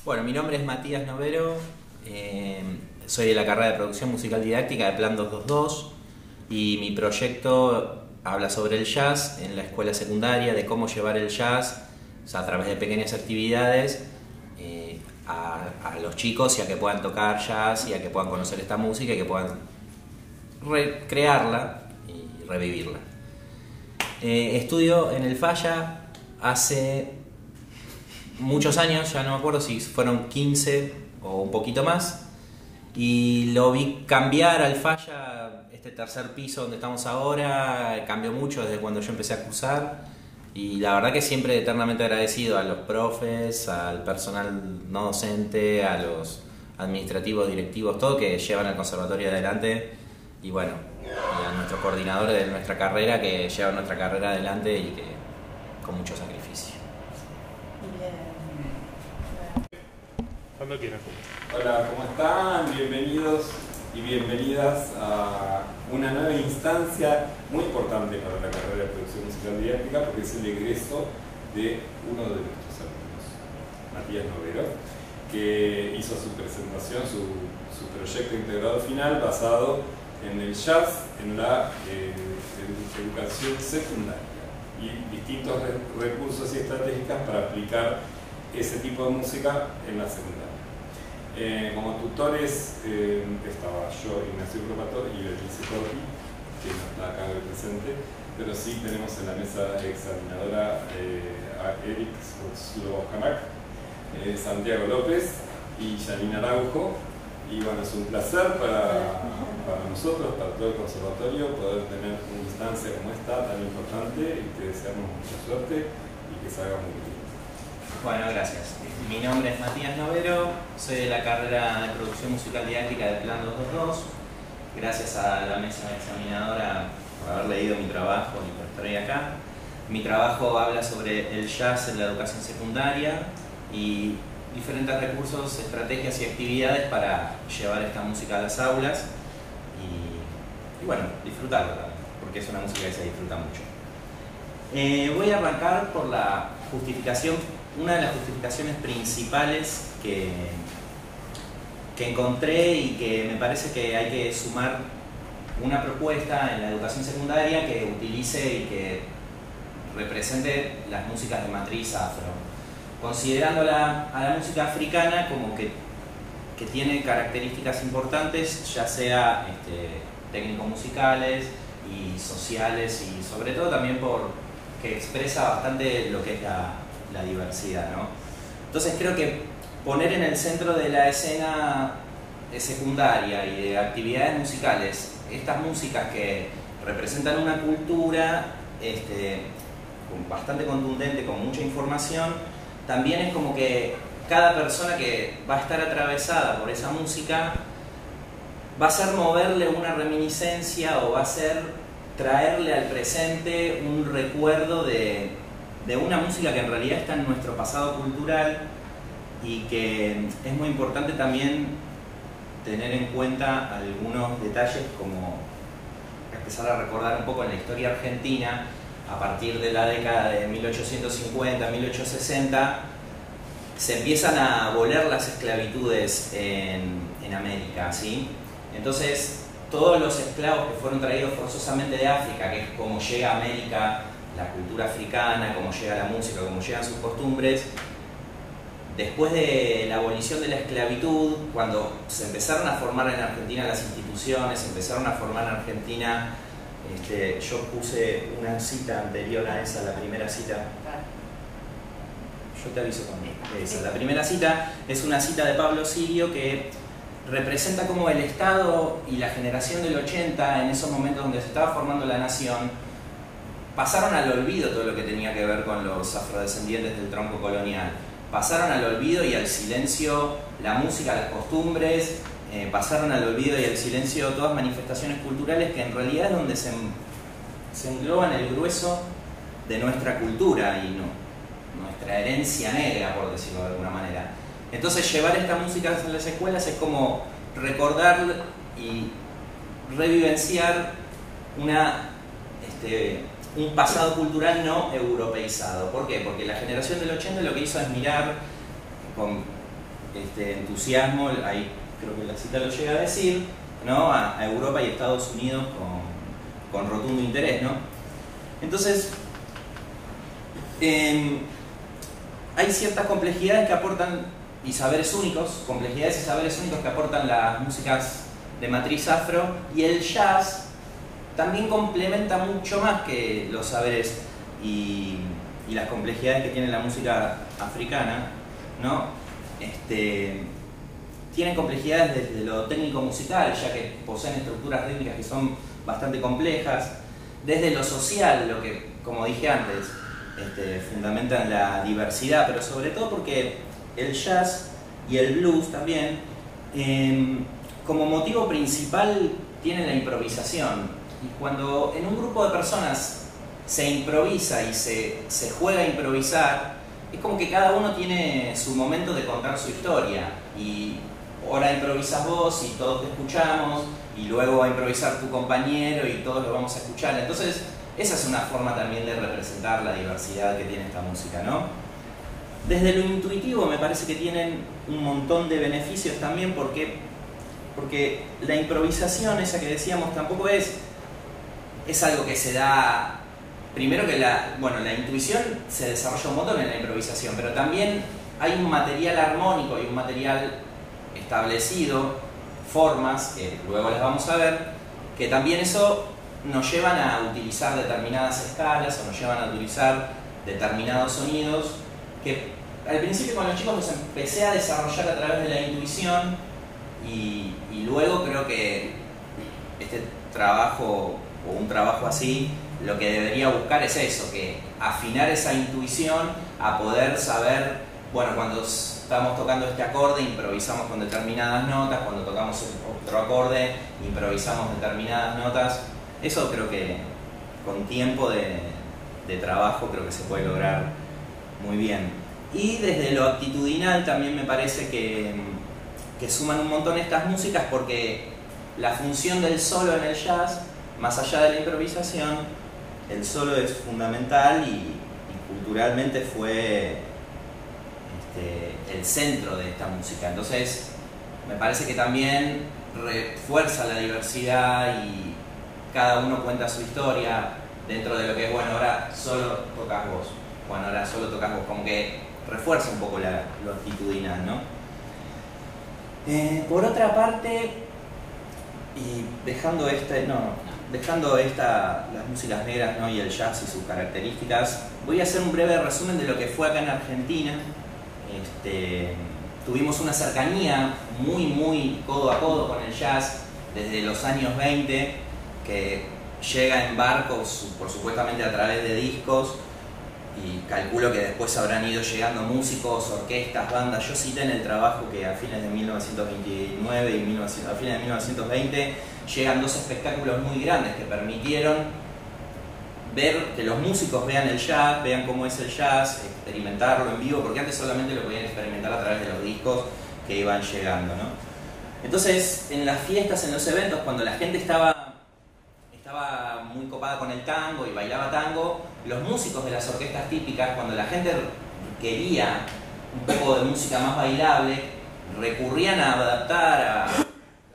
Bueno, mi nombre es Matías Novero, soy de la carrera de Producción Musical Didáctica de Plan 222 y mi proyecto habla sobre el jazz en la escuela secundaria, de cómo llevar el jazz, o sea, a través de pequeñas actividades a los chicos y a que puedan tocar jazz y a que puedan conocer esta música y que puedan recrearla y revivirla. Estudio en el Falla hace muchos años, ya no me acuerdo si fueron 15 o un poquito más, y lo vi cambiar al Falla. Este tercer piso donde estamos ahora cambió mucho desde cuando yo empecé a cursar, y la verdad que siempre eternamente agradecido a los profes, al personal no docente, a los administrativos, directivos, todo, que llevan al conservatorio adelante, y bueno, y a nuestros coordinadores de nuestra carrera que llevan nuestra carrera adelante y que con mucho sacrificio. Cuando quieran. Hola, ¿cómo están? Bienvenidos y bienvenidas a una nueva instancia muy importante para la carrera de Producción Musical Didáctica, porque es el egreso de uno de nuestros alumnos, Matías Novero, que hizo su presentación, su proyecto integrado final basado en el jazz, en la educación secundaria y distintos recursos y estrategias para aplicar ese tipo de música en la secundaria. Como tutores estaba yo, Ignacio Propator, y Beatriz Corti, que no está acá presente, pero sí tenemos en la mesa examinadora a Eric Slobojanak, Santiago López y Janine Araujo. Y bueno, es un placer para nosotros, para todo el conservatorio, poder tener una instancia como esta tan importante, y que deseamos mucha suerte y que salga muy bien. Bueno, gracias. Mi nombre es Matías Novero, soy de la carrera de Producción Musical Didáctica del Plan 222. Gracias a la mesa examinadora por haber leído mi trabajo y por estar hoy acá. Mi trabajo habla sobre el jazz en la educación secundaria y diferentes recursos, estrategias y actividades para llevar esta música a las aulas y bueno, disfrutarla también, porque es una música que se disfruta mucho. Voy a arrancar por la justificación. Una de las justificaciones principales que encontré y que me parece que hay que sumar una propuesta en la educación secundaria que utilice y que represente las músicas de matriz afro, considerando a la música africana como que tiene características importantes, ya sea técnico-musicales y sociales, y sobre todo también que expresa bastante lo que es la diversidad, ¿no? Entonces creo que poner en el centro de la escena secundaria y de actividades musicales estas músicas que representan una cultura bastante contundente, con mucha información, también es como que cada persona que va a estar atravesada por esa música va a ser moverle una reminiscencia o va a ser traerle al presente un recuerdo de una música que en realidad está en nuestro pasado cultural, y que es muy importante también tener en cuenta algunos detalles, como empezar a recordar un poco en la historia argentina. A partir de la década de 1850, 1860, se empiezan a abolir las esclavitudes en América, ¿sí? Entonces, todos los esclavos que fueron traídos forzosamente de África, que es como llega a América la cultura africana, cómo llega la música, cómo llegan sus costumbres, después de la abolición de la esclavitud, cuando se empezaron a formar en Argentina las instituciones, se empezaron a formar en Argentina, yo puse una cita anterior a esa, la primera cita. Yo te aviso conmigo. La primera cita es una cita de Pablo Sirio que representa cómo el Estado y la generación del 80, en esos momentos donde se estaba formando la nación, pasaron al olvido todo lo que tenía que ver con los afrodescendientes del tronco colonial. Pasaron al olvido y al silencio la música, las costumbres, pasaron al olvido y al silencio todas manifestaciones culturales que en realidad es donde se engloban el grueso de nuestra cultura y nuestra herencia negra, por decirlo de alguna manera. Entonces, llevar esta música a las escuelas es como recordar y revivenciar un pasado cultural no europeizado. ¿Por qué? Porque la generación del 80 lo que hizo es mirar con entusiasmo, ahí creo que la cita lo llega a decir, ¿no? a Europa y Estados Unidos con rotundo interés, ¿no? Entonces, hay ciertas complejidades que aportan, y saberes únicos, complejidades y saberes únicos que aportan las músicas de matriz afro, y el jazz también complementa mucho más que los saberes y las complejidades que tiene la música africana, ¿no? Tienen complejidades desde lo técnico musical, ya que poseen estructuras rítmicas que son bastante complejas, desde lo social, lo que, como dije antes, fundamentan la diversidad, pero sobre todo porque el jazz y el blues también, como motivo principal, tienen la improvisación. Y cuando en un grupo de personas se improvisa y se juega a improvisar, es como que cada uno tiene su momento de contar su historia. Y ahora improvisas vos y todos te escuchamos, y luego va a improvisar tu compañero y todos lo vamos a escuchar. Entonces, esa es una forma también de representar la diversidad que tiene esta música, ¿no? Desde lo intuitivo me parece que tienen un montón de beneficios también, porque la improvisación, esa que decíamos, tampoco es algo que se da... Primero que la intuición se desarrolla un montón en la improvisación, pero también hay un material armónico y un material establecido, formas, que luego las vamos a ver, que también eso nos llevan a utilizar determinadas escalas o nos llevan a utilizar determinados sonidos que al principio con los chicos los empecé a desarrollar a través de la intuición y luego creo que este trabajo o un trabajo así lo que debería buscar es eso, que afinar esa intuición a poder saber, bueno, cuando estamos tocando este acorde improvisamos con determinadas notas, cuando tocamos otro acorde improvisamos determinadas notas. Eso creo que con tiempo de trabajo creo que se puede lograr muy bien. Y desde lo actitudinal también me parece que suman un montón estas músicas, porque la función del solo en el jazz, más allá de la improvisación, el solo es fundamental y culturalmente fue el centro de esta música. Entonces me parece que también refuerza la diversidad y cada uno cuenta su historia dentro de lo que es, bueno, ahora solo tocas vos, bueno, ahora solo tocas vos, como que refuerza un poco lo actitudinal, ¿no? Por otra parte, y dejando las músicas negras, ¿no? y el jazz y sus características, voy a hacer un breve resumen de lo que fue acá en Argentina. Tuvimos una cercanía muy codo a codo con el jazz desde los años 20, que llega en barcos, por supuestamente a través de discos, y calculo que después habrán ido llegando músicos, orquestas, bandas. Yo cité en el trabajo que a fines de 1929 y a fines de 1920 llegan dos espectáculos muy grandes que permitieron ver, que los músicos vean el jazz, vean cómo es el jazz, experimentarlo en vivo, porque antes solamente lo podían experimentar a través de los discos que iban llegando, ¿no? Entonces, en las fiestas, en los eventos, cuando la gente estaba muy copada con el tango y bailaba tango, los músicos de las orquestas típicas, cuando la gente quería un poco de música más bailable, recurrían a adaptar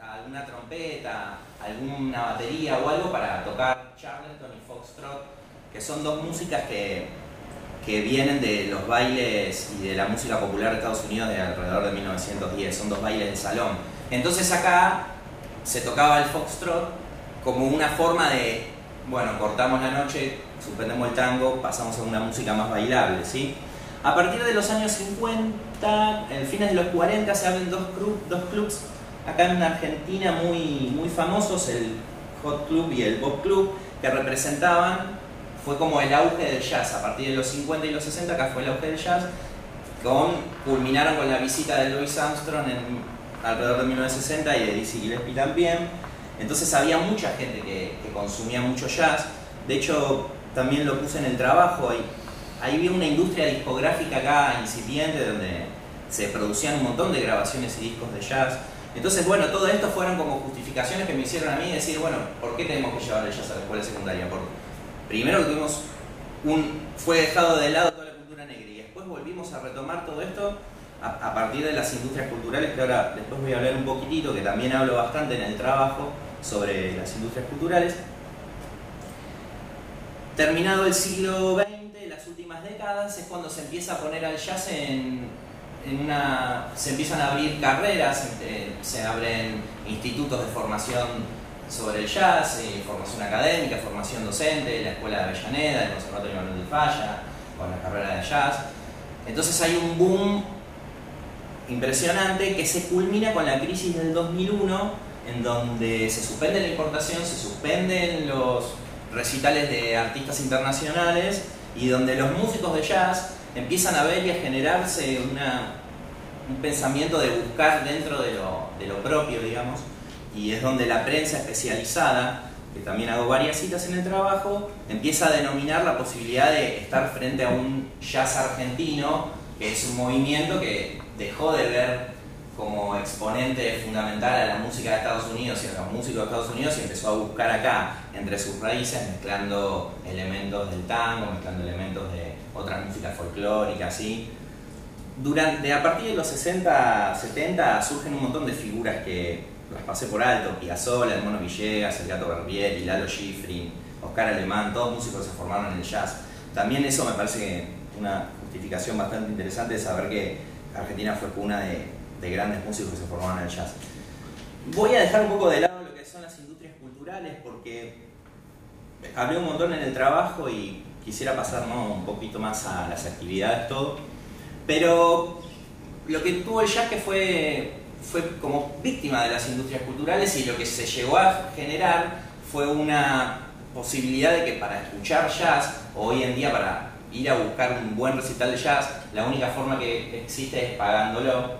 a alguna trompeta, alguna batería o algo para tocar Charleston y Foxtrot, que son dos músicas que vienen de los bailes y de la música popular de Estados Unidos de alrededor de 1910, son dos bailes de salón. Entonces acá se tocaba el Foxtrot como una forma de, bueno, cortamos la noche, suspendemos el tango, pasamos a una música más bailable, ¿sí? A partir de los años 50, en fines de los 40, se abren dos clubs acá en Argentina muy famosos, el Hot Club y el Bob Club, que representaban, fue como el auge del jazz. A partir de los 50 y los 60 acá fue el auge del jazz, culminaron con la visita de Louis Armstrong alrededor de 1960 y de Dizzy Gillespie también. Entonces había mucha gente que consumía mucho jazz. De hecho, también lo puse en el trabajo. Ahí había una industria discográfica acá incipiente donde se producían un montón de grabaciones y discos de jazz. Entonces, bueno, todo esto fueron como justificaciones que me hicieron a mí decir, bueno, ¿por qué tenemos que llevar el jazz a la escuela secundaria? Porque primero fue dejado de lado toda la cultura negra y después volvimos a retomar todo esto a partir de las industrias culturales, que ahora después voy a hablar un poquitito, que también hablo bastante en el trabajo sobre las industrias culturales. Terminado el siglo XX, las últimas décadas, es cuando se empieza a poner al jazz se empiezan a abrir carreras, se abren institutos de formación sobre el jazz, formación académica, formación docente, la Escuela de Avellaneda, el Conservatorio Manuel de Falla, con la carrera de jazz. Entonces hay un boom impresionante que se culmina con la crisis del 2001, en donde se suspende la importación, se suspenden los recitales de artistas internacionales y donde los músicos de jazz empiezan a ver y a generarse un pensamiento de buscar dentro de lo propio, digamos, y es donde la prensa especializada, que también hago varias citas en el trabajo, empieza a denominar la posibilidad de estar frente a un jazz argentino, que es un movimiento que dejó de ver como exponente fundamental a la música de Estados Unidos y a los músicos de Estados Unidos y empezó a buscar acá, entre sus raíces, mezclando elementos del tango, mezclando elementos de otras músicas folclóricas, ¿sí? A partir de los 60, 70 surgen un montón de figuras que las pasé por alto: Piazzolla, el Mono Villegas, el Gato Barbieri, Lalo Schifrin, Oscar Alemán, todos músicos que se formaron en el jazz. También eso me parece una justificación bastante interesante de saber que Argentina fue cuna de grandes músicos que se formaron en el jazz. Voy a dejar un poco de lado lo que son las industrias culturales porque hablé un montón en el trabajo y quisiera pasar, ¿no?, un poquito más a las actividades, todo. Pero lo que tuvo el jazz que fue como víctima de las industrias culturales, y lo que se llegó a generar fue una posibilidad de que para escuchar jazz, o hoy en día para ir a buscar un buen recital de jazz, la única forma que existe es pagándolo,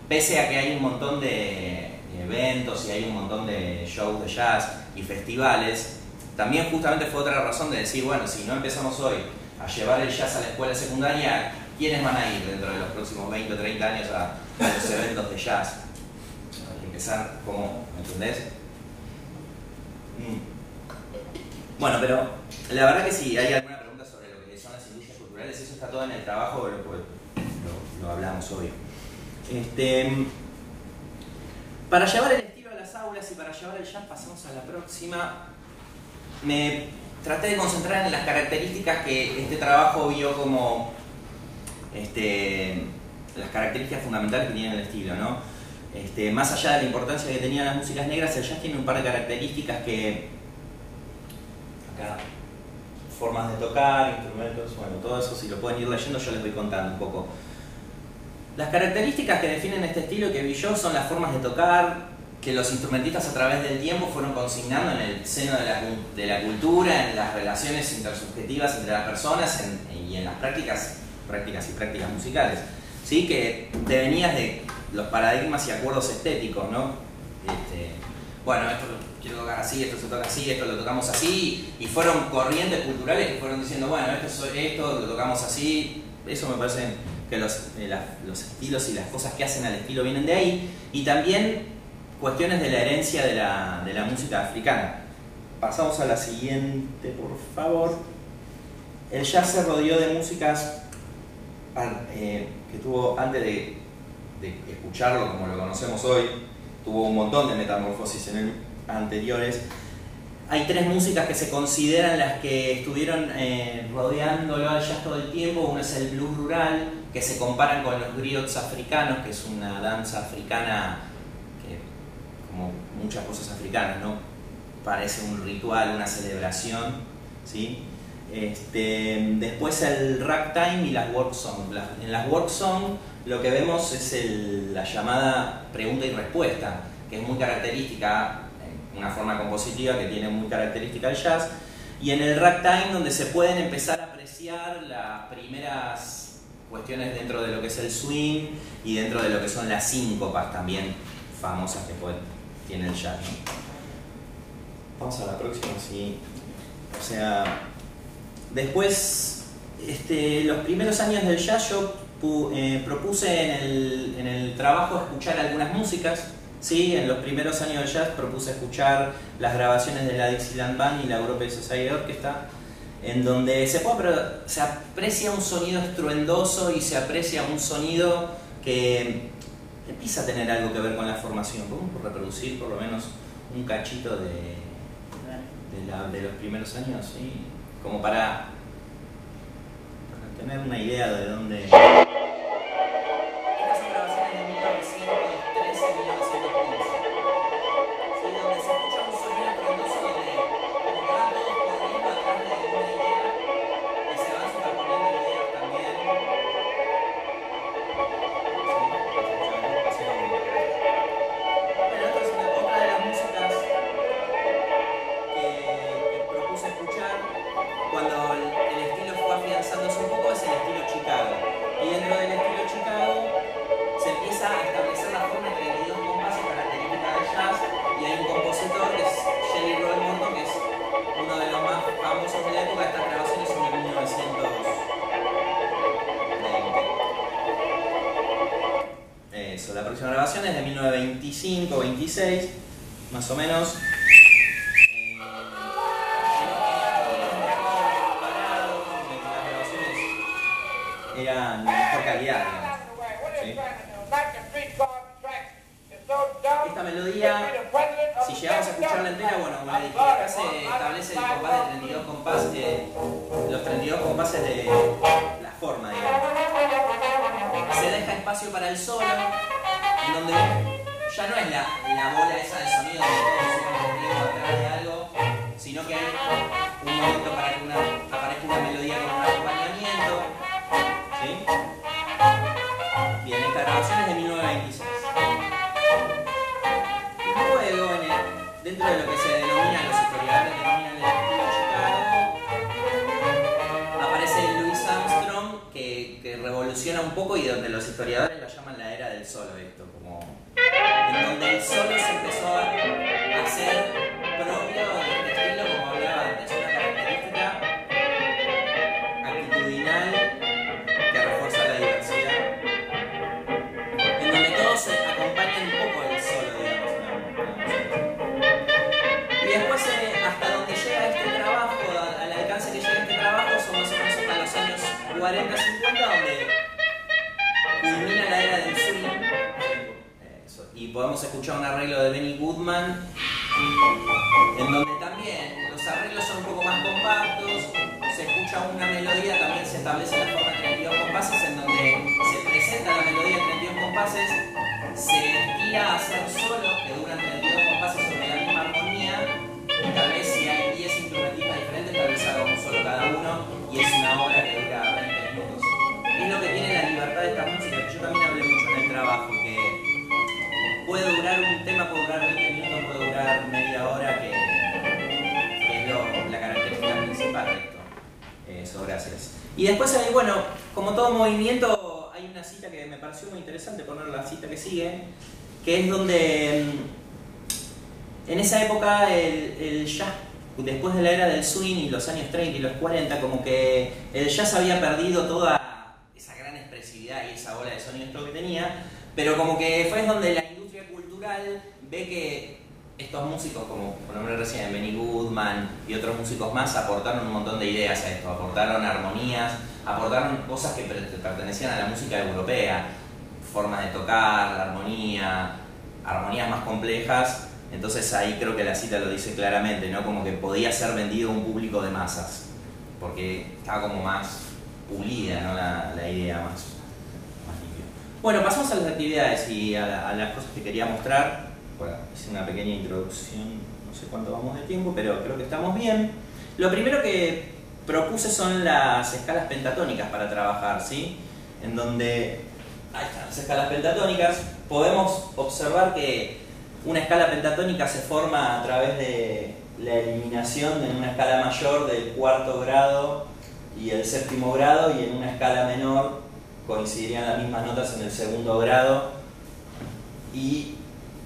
pese a que hay un montón de eventos y hay un montón de shows de jazz y festivales. También justamente fue otra razón de decir, bueno, si no empezamos hoy a llevar el jazz a la escuela secundaria, ¿quiénes van a ir dentro de los próximos 20 o 30 años a los eventos de jazz? Empezar como, ¿me entendés? Bueno, pero la verdad que si hay alguna pregunta sobre lo que son las industrias culturales, eso está todo en el trabajo, lo hablamos hoy. Para llevar el estilo a las aulas y para llevar el jazz, pasamos a la próxima. Me traté de concentrar en las características que este trabajo vio como las características fundamentales que tiene el estilo, ¿no? Más allá de la importancia que tenían las músicas negras, el jazz tiene un par de características que acá, formas de tocar, instrumentos, bueno, todo eso si lo pueden ir leyendo yo les voy contando un poco. Las características que definen este estilo que vi yo son las formas de tocar que los instrumentistas a través del tiempo fueron consignando en el seno de la cultura, en las relaciones intersubjetivas entre las personas y en las prácticas musicales, ¿sí? Que te venías de los paradigmas y acuerdos estéticos, ¿no? Bueno, esto lo quiero tocar así, esto se toca así, esto lo tocamos así, y fueron corrientes culturales que fueron diciendo, bueno, esto lo tocamos así. Eso me parece que los estilos y las cosas que hacen al estilo vienen de ahí, y también cuestiones de la herencia de la música africana. Pasamos a la siguiente, por favor. El jazz se rodeó de músicas que tuvo, antes de escucharlo como lo conocemos hoy, tuvo un montón de metamorfosis anteriores. Hay tres músicas que se consideran las que estuvieron rodeándolo al jazz todo el tiempo. Uno es el blues rural, que se comparan con los griots africanos, que es una danza africana que, como muchas cosas africanas, ¿no?, parece un ritual, una celebración, ¿sí? Después el ragtime y las work songs. En las work songs lo que vemos es la llamada pregunta y respuesta, que es muy característica, una forma compositiva que tiene muy característica el jazz, y en el ragtime donde se pueden empezar a apreciar las primeras cuestiones dentro de lo que es el swing y dentro de lo que son las síncopas también famosas que tiene el jazz, ¿no? Vamos a la próxima, sí. O sea, después, los primeros años del jazz yo propuse en el trabajo escuchar algunas músicas. Sí, en los primeros años del jazz propuse escuchar las grabaciones de la Dixieland Band y la European Society Orchestra, en donde se aprecia un sonido estruendoso y se aprecia un sonido que empieza a tener algo que ver con la formación. Podemos reproducir por lo menos un cachito de los primeros años, ¿sí? Como para tener una idea de dónde... Estas son grabaciones de 1913 y 1915, ¿sí? Donde se escucha un sonido frondoso donde como que van todos corriendo atrás de una idea y se van superponiendo ideas también. Bueno, esta es otra de las músicas que propuse escuchar cuando el estilo fue afianzándose un poco, es el estilo Chicago. Y dentro del estilo Chicago se empieza a establecer la forma de 32 compases característica del jazz, y hay un compositor que es Jelly Roll Morton, que es uno de los más famosos de la época. Estas grabaciones son de 1920. Eso, la próxima grabación es de 1925, 26, más o menos. Eran de mejor calidad, digamos. ¿Sí? Esta melodía, si llegamos a escucharla entera, bueno, como le dije, acá se establece el compás de 32 compases, los 32 compases de la forma, digamos. Se deja espacio para el solo, en donde ya no es la bola esa de sonido donde todos suman ritmo atrás de algo, sino que hay un momento para que aparezca una melodía con un acompañamiento. ¿Sí? Bien, esta grabación es de 1926. Y luego, dentro de lo que se denomina, los historiadores denominan el estilo Chicago, aparece Louis Armstrong, que revoluciona un poco, y donde los historiadores la llaman la era del solo, esto, como en donde el solo se empezó a hacer propio de este estilo, como hablaba antes, una característica actitudinal que refuerza la diversidad, en donde todos se acompañan un poco el solo, digamos, en la música. Y después, hasta donde llega este trabajo, al alcance que llega este trabajo, son más o menos hasta los años 40, 50, donde culmina la era del swing. Y podemos escuchar un arreglo de Benny Goodman, en donde también los arreglos son un poco más compactos, se escucha una melodía, también se establece la forma de 32 compases, en donde se presenta la melodía de 32 compases, se estira a hacer solos que duran 32 compases sobre la misma armonía, y tal vez si hay 10 instrumentistas diferentes, tal vez haga un solo cada uno, y es una obra que dura 20 minutos. Es lo que tiene la libertad de esta música, que yo también hablé mucho en el trabajo, que puede durar un tema, puede durar 20 minutos, puede durar media hora, que es la característica principal de esto. Eso, gracias. Y después hay, bueno, como todo movimiento, hay una cita que me pareció muy interesante poner, la cita que sigue, que es donde en esa época el jazz, después de la era del swing y los años 30 y los 40, como que el jazz había perdido toda esa gran expresividad y esa bola de sonido que tenía, pero como que fue donde la industria cultural ve que estos músicos, como por ejemplo recién Benny Goodman y otros músicos más, aportaron un montón de ideas a esto, aportaron armonías, aportaron cosas que pertenecían a la música europea, formas de tocar, la armonía, armonías más complejas. Entonces ahí creo que la cita lo dice claramente, ¿no? Como que podía ser vendido a un público de masas, porque estaba como más pulida, ¿no? La idea más limpia. Bueno, pasamos a las actividades y a las cosas que quería mostrar. Bueno, es una pequeña introducción, no sé cuánto vamos de tiempo, pero creo que estamos bien. Lo primero que propuse son las escalas pentatónicas para trabajar, ¿sí? En donde, ahí están las escalas pentatónicas, podemos observar que una escala pentatónica se forma a través de la eliminación en una escala mayor del cuarto grado y el séptimo grado, y en una escala menor coincidirían las mismas notas en el segundo grado y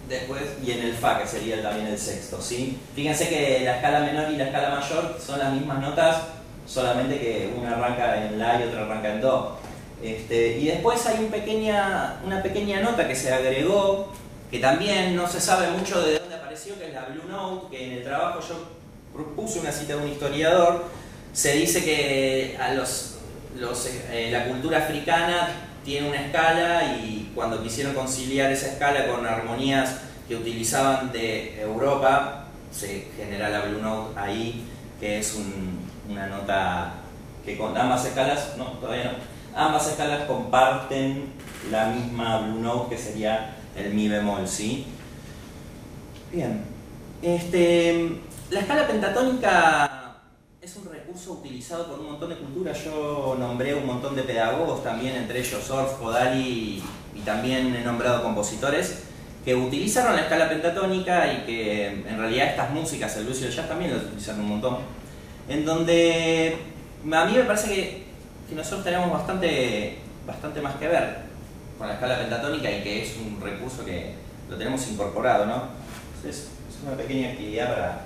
después y en el fa, que sería también el sexto, ¿sí? Fíjense que la escala menor y la escala mayor son las mismas notas, solamente que una arranca en la y otra arranca en do. Y después hay una pequeña nota que se agregó, que también no se sabe mucho de dónde apareció, que es la Blue Note, que en el trabajo yo puse una cita de un historiador. Se dice que a la cultura africana tiene una escala y cuando quisieron conciliar esa escala con armonías que utilizaban de Europa, se genera la Blue Note ahí, que es una nota que con ambas escalas, no, todavía no, ambas escalas comparten la misma Blue Note, que sería el Mi bemol, ¿sí? Bien. La escala pentatónica es un recurso utilizado por un montón de culturas. Yo nombré un montón de pedagogos también, entre ellos Orff, Kodali, y también he nombrado compositores que utilizaron la escala pentatónica y que en realidad estas músicas, el blues y el jazz, también lo utilizaron un montón. En donde a mí me parece que nosotros tenemos bastante más que ver con la escala pentatónica y que es un recurso que lo tenemos incorporado, ¿no? Entonces, es una pequeña actividad para ver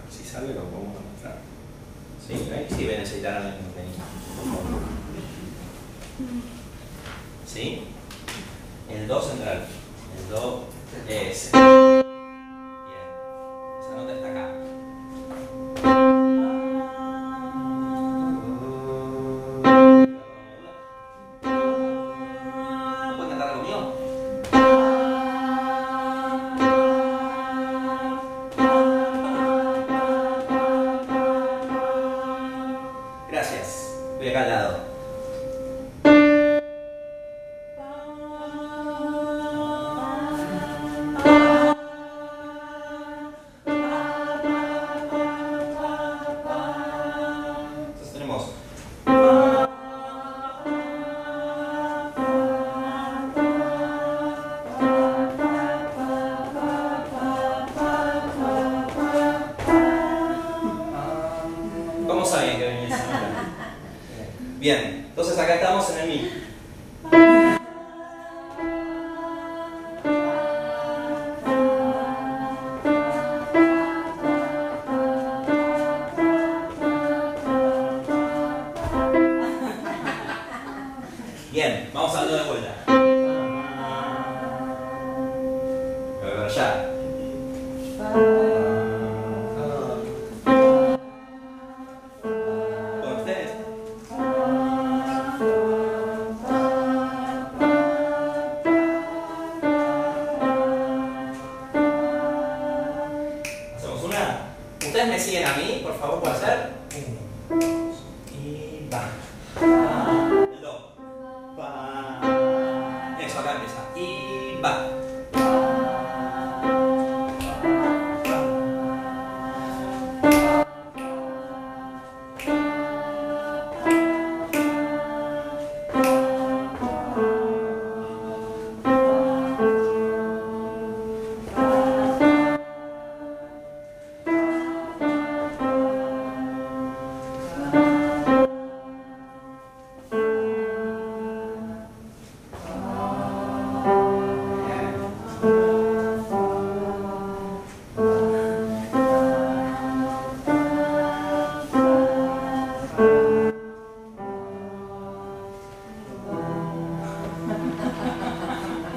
si sale, lo podemos mostrar. ¿Sí? ¿Ven? Sí, ven ese guitarra. ¿Sí? El Do central. El Do es. Bien. Esa nota está acá. ¿Pueden cantar conmigo? Gracias. Voy acá al lado. Entonces tenemos. ¿Cómo sabían que venía esa nota? Bien, entonces acá estamos en el Mi. Bien, vamos a darlo de vuelta. Voy a ver ya. ¿Con ustedes? Hacemos una. ¿Ustedes me siguen a mí? Por favor, ¿puedo hacer? 1, 2 y va. El Do. Pa. Eso, acá empieza. Y va.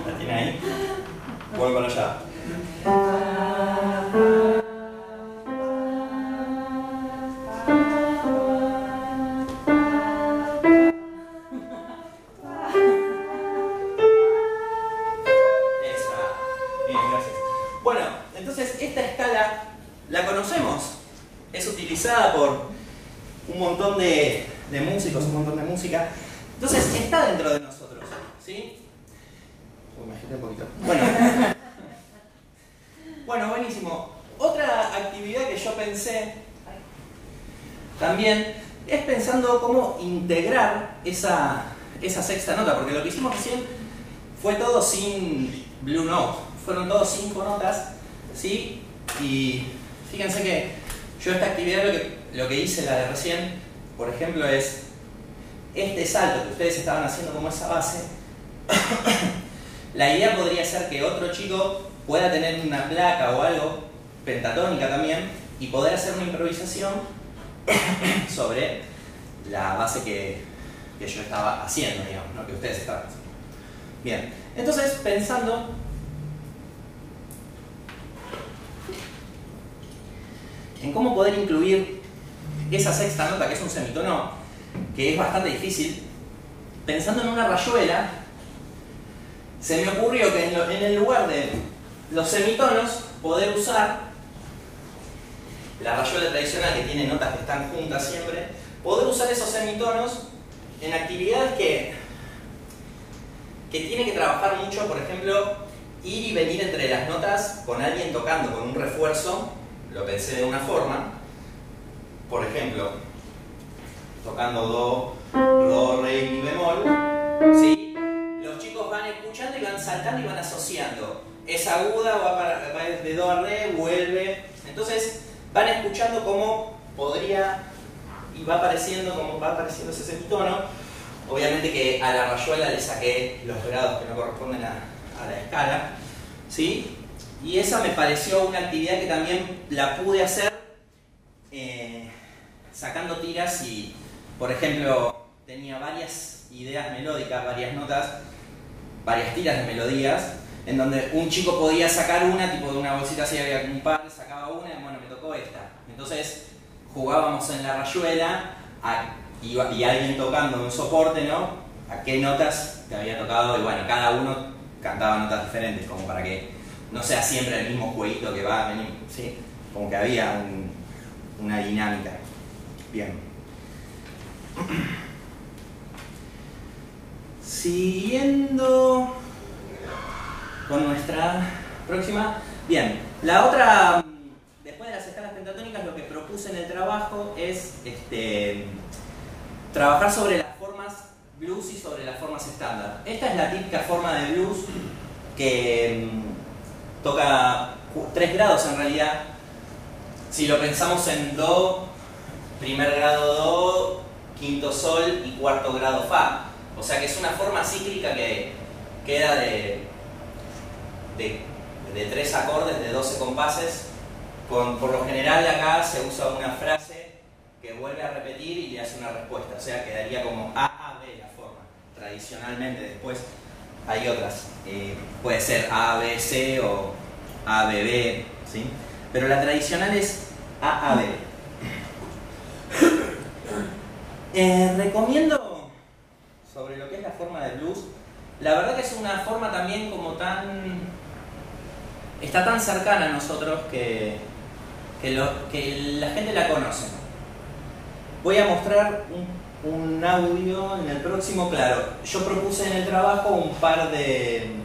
¿La tiene ahí? Vuelvo con la llave. Bien, gracias. Bueno, entonces esta escala la conocemos. Es utilizada por un montón de músicos, un montón de música. Entonces está dentro de nosotros, ¿sí? Me agité un poquito. Bueno, buenísimo. Otra actividad que yo pensé también es pensando cómo integrar esa sexta nota, porque lo que hicimos recién fue todo sin Blue Note, fueron todos 5 notas, ¿sí? Y fíjense que yo esta actividad lo que hice, la de recién, por ejemplo, es este salto que ustedes estaban haciendo como esa base. La idea podría ser que otro chico pueda tener una placa o algo pentatónica también y poder hacer una improvisación sobre la base que yo estaba haciendo, digamos, ¿no? Que ustedes estaban haciendo. Bien, entonces pensando en cómo poder incluir esa sexta nota, que es un semitono que es bastante difícil, pensando en una rayuela se me ocurrió que en el lugar de los semitonos, poder usar la rayuela tradicional que tiene notas que están juntas siempre, poder usar esos semitonos en actividades que tiene que trabajar mucho, por ejemplo, ir y venir entre las notas con alguien tocando con un refuerzo. Lo pensé de una forma, por ejemplo, tocando do, re, mi bemol, ¿sí? Los chicos van escuchando y van saltando y van asociando. Es aguda, va de do a re, vuelve. Entonces van escuchando cómo podría y va apareciendo ese semitono. Obviamente que a la rayuela le saqué los grados que no corresponden a la escala, ¿sí? Y esa me pareció una actividad que también la pude hacer sacando tiras y, por ejemplo, tenía varias ideas melódicas, varias notas, varias tiras de melodías, en donde un chico podía sacar una, tipo de una bolsita así, había un par, sacaba una y bueno, me tocó esta. Entonces jugábamos en la rayuela y alguien tocando un soporte, ¿no? A qué notas te había tocado y bueno, cada uno cantaba notas diferentes, como para que no sea siempre el mismo jueguito que va a venir, ¿sí? Como que había una dinámica. Bien. Siguiendo con nuestra próxima. Bien, la otra, después de las escalas pentatónicas, lo que propuse en el trabajo es trabajar sobre las formas blues y sobre las formas estándar. Esta es la típica forma de blues que toca 3 grados en realidad. Si lo pensamos en do, primer grado do, quinto sol y cuarto grado fa. O sea que es una forma cíclica que queda de 3 acordes, de 12 compases. Por lo general acá se usa una frase que vuelve a repetir y le hace una respuesta. O sea, quedaría como A-A-B la forma. Tradicionalmente después hay otras. Puede ser A-B-C o A-B-B, ¿sí? Pero la tradicional es A-A-B. Recomiendo sobre lo que es la forma de blues. La verdad que es una forma también como está tan cercana a nosotros que la gente la conoce. Voy a mostrar un audio en el próximo. Claro, yo propuse en el trabajo un par de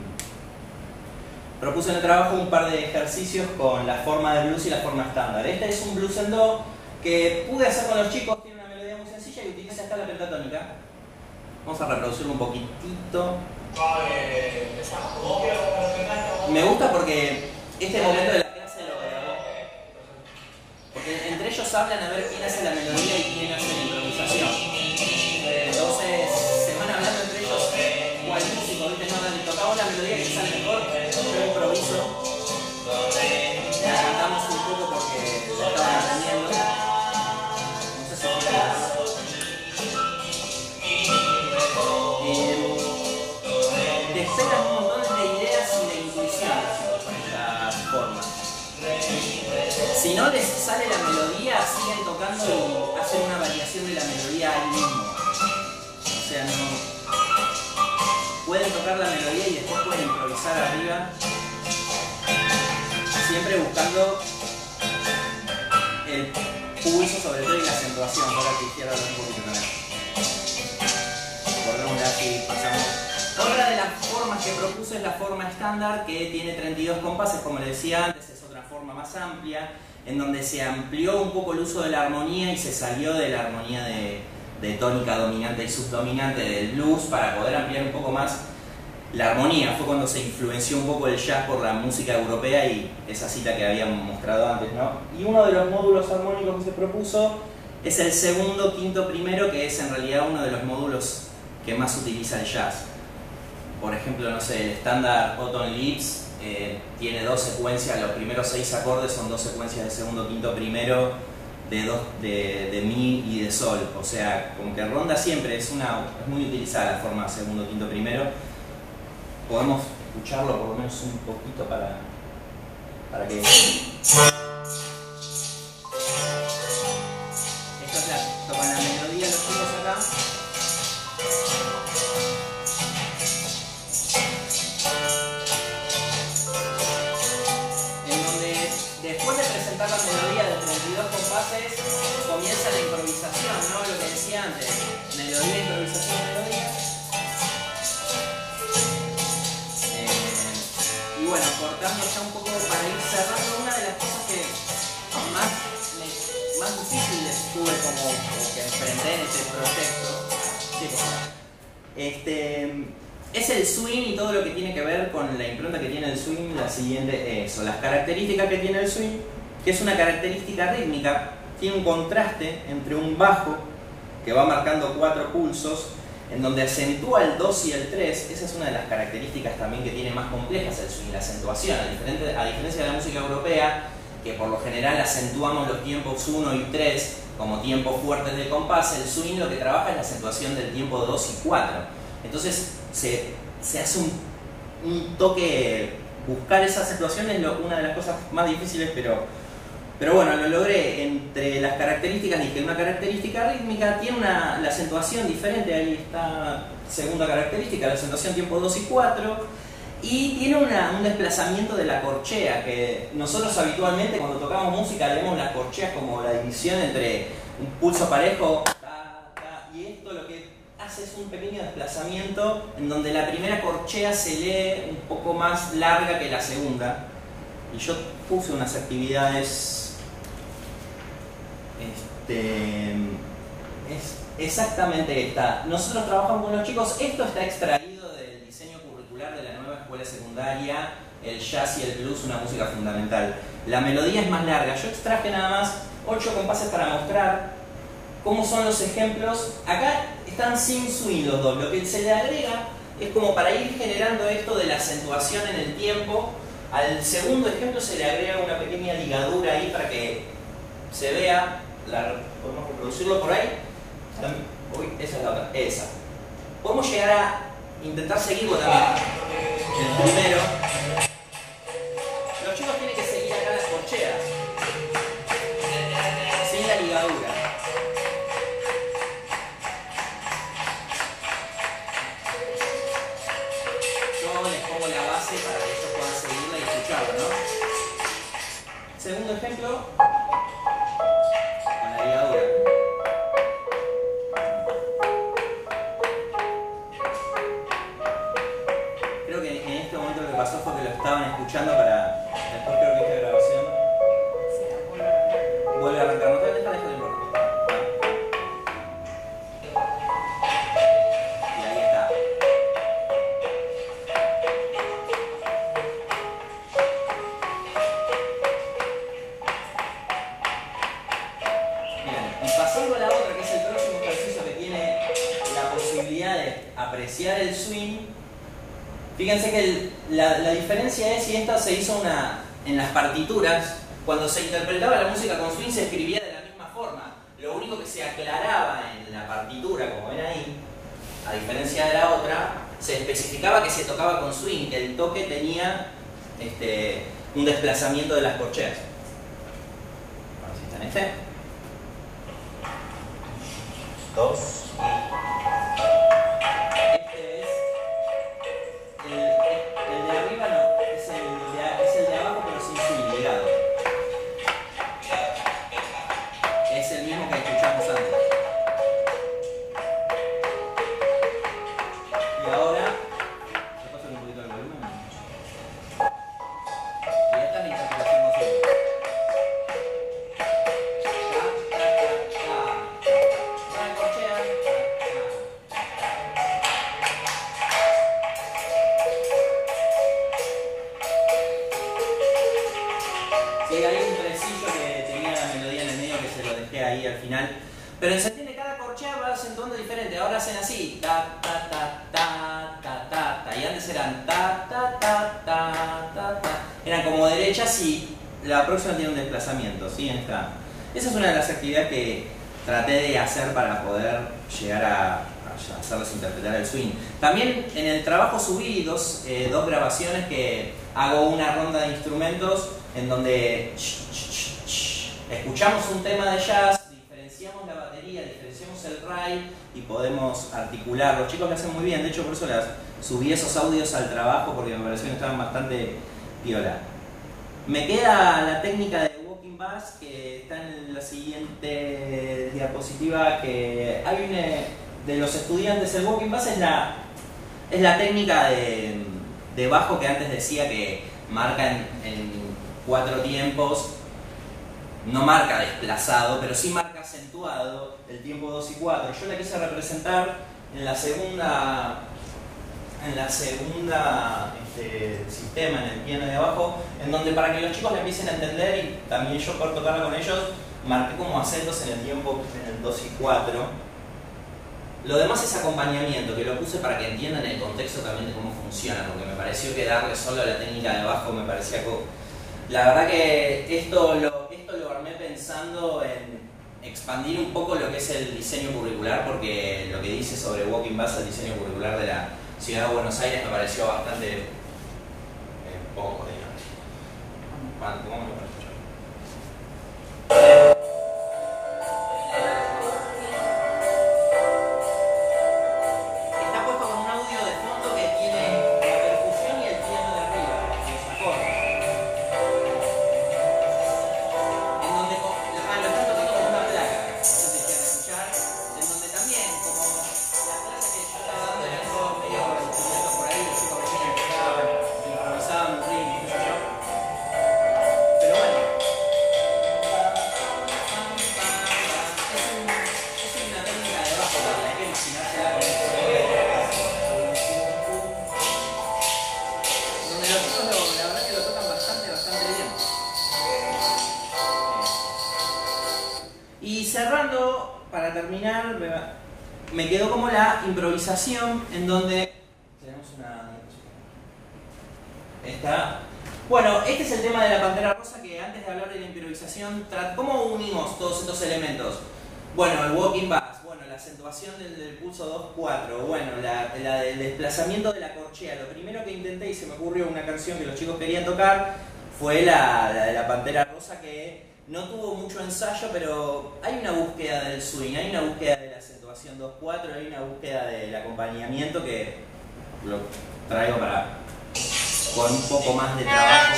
ejercicios con la forma de blues y la forma estándar. Este es un blues en do que pude hacer con los chicos. Tiene una melodía muy sencilla y utiliza escala pentatónica. Vamos a reproducirlo un poquitito. Me gusta porque este momento de la clase lo grabó. Porque entre ellos hablan a ver quién hace la melodía y quién hace la improvisación. Entonces se van hablando entre ellos cuál músico, ¿viste? No, le tocamos la melodía que sale mejor, yo improviso. La cantamos un poco porque la estaban aprendiendo. No sé si te esperan un montón de ideas y de intuición con estas formas. Si no les sale la melodía, siguen tocando y hacen una variación de la melodía ahí mismo. O sea, no pueden tocar la melodía y después pueden improvisar arriba, siempre buscando el pulso sobre todo y la acentuación. Ahora que izquierda un poquito también. Volvemos así, pasamos. Otra de las formas que propuse es la forma estándar, que tiene 32 compases, como les decía antes. Es otra forma más amplia, en donde se amplió un poco el uso de la armonía y se salió de la armonía de tónica dominante y subdominante del blues para poder ampliar un poco más la armonía. Fue cuando se influenció un poco el jazz por la música europea y esa cita que habíamos mostrado antes, ¿no? Y uno de los módulos armónicos que se propuso es el segundo, quinto, primero, que es en realidad uno de los módulos que más utiliza el jazz. Por ejemplo, no sé, el estándar Autumn Leaves tiene 2 secuencias, los primeros 6 acordes son 2 secuencias de segundo, quinto, primero, de mi y de sol. O sea, como que ronda siempre, es muy utilizada la forma segundo, quinto, primero. Podemos escucharlo por lo menos un poquito para que... Esto es tocan la melodía los chicos acá. 22 compases comienza la improvisación, ¿no? Lo que decía antes, melodía, improvisación, melodía. Y bueno, cortando ya un poco para ir cerrando, una de las cosas que más difíciles tuve como que enfrenté en este proyecto, es el swing y todo lo que tiene que ver con la impronta que tiene el swing. La siguiente, las características que tiene el swing, que es una característica rítmica, tiene un contraste entre un bajo que va marcando 4 pulsos, en donde acentúa el 2 y el 3. Esa es una de las características también que tiene más complejas el swing, la acentuación. A diferencia de la música europea, que por lo general acentuamos los tiempos 1 y 3 como tiempos fuertes del compás, el swing lo que trabaja es la acentuación del tiempo 2 y 4. Entonces se hace un toque, buscar esa acentuación es una de las cosas más difíciles, pero bueno, lo logré. Entre las características dije, una característica rítmica tiene la acentuación diferente, ahí está segunda característica, la acentuación tiempo 2 y 4, y tiene un desplazamiento de la corchea, que nosotros habitualmente cuando tocamos música leemos las corcheas como la división entre un pulso parejo, y esto lo que hace es un pequeño desplazamiento en donde la primera corchea se lee un poco más larga que la segunda. Y yo puse unas actividades, es exactamente esta. Nosotros trabajamos con los chicos, esto está extraído del diseño curricular de la nueva escuela secundaria, el jazz y el blues, una música fundamental. La melodía es más larga, yo extraje nada más 8 compases para mostrar cómo son los ejemplos. Acá están sin swing los dos, lo que se le agrega es como para ir generando esto de la acentuación en el tiempo. Al segundo ejemplo se le agrega una pequeña ligadura ahí para que se vea. ¿Podemos reproducirlo por ahí? Uy, esa es la otra. Esa. Podemos llegar a intentar seguirlo también. El primero. Los chicos tienen que seguir acá las corcheas. Sin la ligadura. Yo les pongo la base para que ellos puedan seguirla y escucharla, ¿no? Segundo ejemplo. Con la ligadura. Creo que en este momento lo que pasó fue que lo estaban escuchando para... Después creo que esta grabación vuelve a arrancar. No te deja de importar. Y ahí está. Bien, y pasando a la otra, que es el próximo ejercicio que tiene la posibilidad de apreciar el swing. Fíjense que la diferencia es si esta se hizo en las partituras. Cuando se interpretaba la música con swing se escribía de la misma forma. Lo único que se aclaraba en la partitura, como ven ahí, a diferencia de la otra, se especificaba que se tocaba con swing, que el toque tenía un desplazamiento de las corcheas. A ver si está en 2 el de arriba no, es el de abajo pero sin swing, ligado. Es el mismo que escuchamos antes. Y ahora, ¿se pasa un poquito el volumen? Y esta es la interpretación más simple. La corchea. Sí, hay un tresillo que tenía la melodía en el medio que se lo dejé ahí al final. Pero se entiende, cada corchea va acentuando diferente. Ahora hacen así. Ta, ta, ta, ta, ta, ta, ta. Y antes eran ta, ta, ta, ta, ta, ta. Eran como derechas y la próxima tiene un desplazamiento. ¿Sí? Esa es una de las actividades que traté de hacer para poder llegar a hacerles interpretar el swing. También en el trabajo subí dos grabaciones que hago una ronda de instrumentos en donde escuchamos un tema de jazz, diferenciamos la batería, diferenciamos el ride y podemos articular. Los chicos lo hacen muy bien, de hecho por eso subí esos audios al trabajo porque me pareció que estaban bastante piola. Me queda la técnica de walking Walking Bass, que está en la siguiente diapositiva, que hay de los estudiantes. El Walking Bass es la técnica de bajo que antes decía que marca en 4 tiempos. No marca desplazado, pero sí marca acentuado el tiempo 2 y 4. Yo la quise representar en la segunda sistema, en el piano de abajo, en donde para que los chicos la empiecen a entender y también yo por tocarla con ellos, marqué como acentos en el tiempo en el 2 y 4. Lo demás es acompañamiento, que lo puse para que entiendan el contexto también de cómo funciona, porque me pareció que darle solo a la técnica de bajo me parecía... La verdad que esto lo armé pensando en expandir un poco lo que es el diseño curricular, porque lo que dice sobre Walking Bass, el diseño curricular de la Ciudad de Buenos Aires, me pareció bastante poco, digamos. ¿Cómo me parece? Está puesto con un audio de fondo que tiene la percusión y el piano de arriba, los acordes. En donde lo están tocando como una placa, no sé si quieren escuchar, en donde también, como la clase que yo estaba dando era todo medio instrumentos por ahí, los chicos venían, tocaban, improvisaban un ritmo, qué sé yo. Pero bueno, es una técnica de bajo, pero hay que imaginársela con esto, donde los chicos la verdad que lo tocan bastante bien. Y cerrando, para terminar, me quedó como la improvisación, en donde tenemos una... Está. Bueno, este es el tema de la Pantera Rosa, que antes de hablar de la improvisación, ¿cómo unimos todos estos elementos? Bueno, el Walking Bass, bueno, la acentuación del pulso 2-4, bueno, la del desplazamiento de la corchea. Lo primero que intenté, y se me ocurrió una canción que los chicos querían tocar, fue la de la Pantera Rosa, que no tuvo mucho ensayo, pero hay una búsqueda del swing, hay una búsqueda de la acentuación 2-4, hay una búsqueda del acompañamiento que lo traigo con un poco más de trabajo.